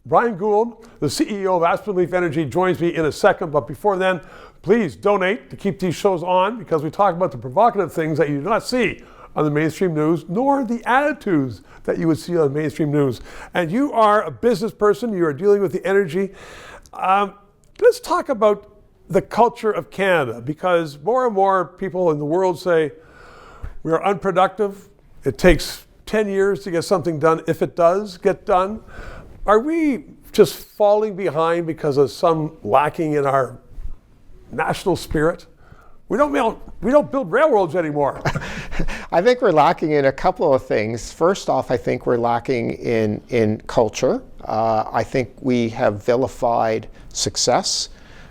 Bryan Gould, the CEO of Aspenleaf Energy, joins me in a second. But before then, please donate to keep these shows on, because we talk about the provocative things that you do not see on the mainstream news, nor the attitudes that you would see on mainstream news. And you are a business person. You are dealing with the energy. Let's talk about the culture of Canada, because more and more people in the world say we are unproductive. It takes 10 years to get something done, if it does get done. Are we just falling behind because of some lacking in our national spirit? We don't build railroads anymore. I think we're lacking in a couple of things. First off, I think we're lacking in culture. I think we have vilified success.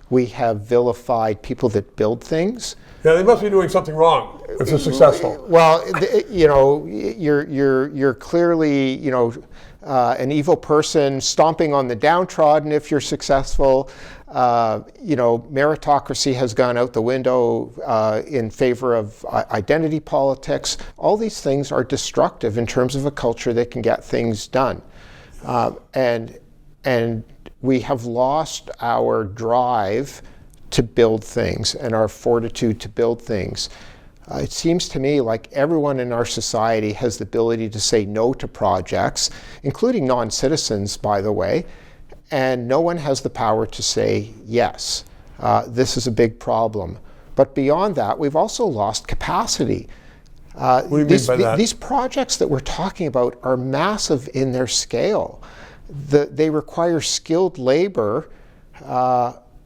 We have vilified people that build things. Yeah, they must be doing something wrong if they're successful. Well, you're clearly, an evil person stomping on the downtrodden if you're successful. Meritocracy has gone out the window in favor of identity politics. All these things are destructive in terms of a culture that can get things done. And we have lost our drive to build things and our fortitude to build things. It seems to me like everyone in our society has the ability to say no to projects, including non-citizens, by the way, and no one has the power to say yes. This is a big problem. But beyond that, we've also lost capacity. What do you mean by that? These projects that we're talking about are massive in their scale. They require skilled labor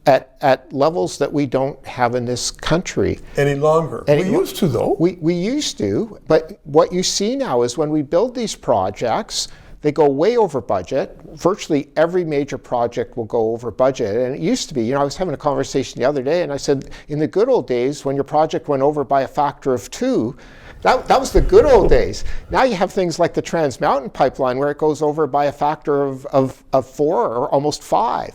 at levels that we don't have in this country. Any longer. We used to, though. We used to, but what you see now is when we build these projects, they go way over budget. Virtually every major project will go over budget. And it used to be, I was having a conversation the other day and I said, in the good old days, when your project went over by a factor of 2, that was the good old days. Now you have things like the Trans Mountain Pipeline where it goes over by a factor of 4 or almost 5.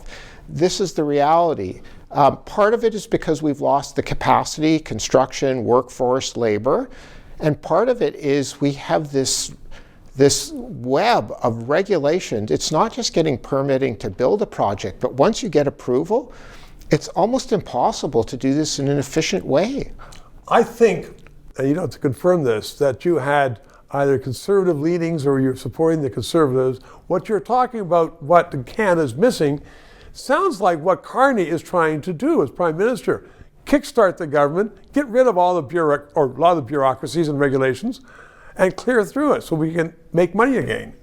This is the reality. Part of it is because we've lost the capacity, construction, workforce, labor. And part of it is we have this web of regulations. It's not just getting permitting to build a project, but once you get approval, it's almost impossible to do this in an efficient way. I think, and to confirm this, that you had either conservative leanings or you're supporting the Conservatives. What you're talking about, what Canada's missing, sounds like what Carney is trying to do as Prime Minister. Kickstart the government, get rid of all the a lot of the bureaucracies and regulations, and clear through it so we can make money again.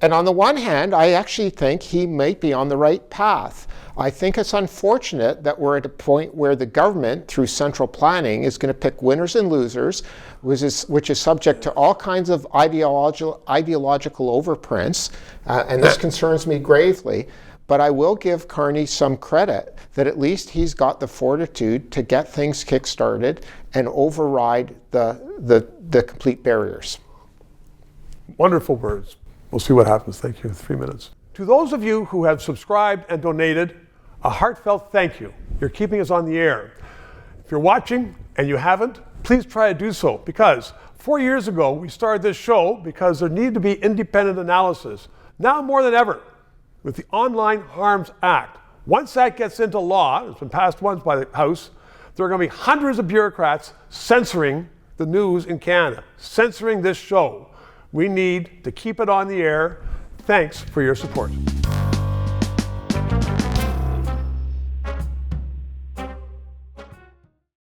And on the one hand, I actually think he might be on the right path. I think it's unfortunate that we're at a point where the government, through central planning, is going to pick winners and losers, which is subject to all kinds of ideological overprints, and this concerns me gravely. But I will give Carney some credit that at least he's got the fortitude to get things kick-started and override the complete barriers. Wonderful words. We'll see what happens. Thank you. 3 minutes. To those of you who have subscribed and donated, a heartfelt thank you. You're keeping us on the air. If you're watching and you haven't, please try to do so, because 4 years ago we started this show because there needed to be independent analysis. Now more than ever, with the Online Harms Act. Once that gets into law, it's been passed once by the House, there are going to be hundreds of bureaucrats censoring the news in Canada, censoring this show. We need to keep it on the air. Thanks for your support.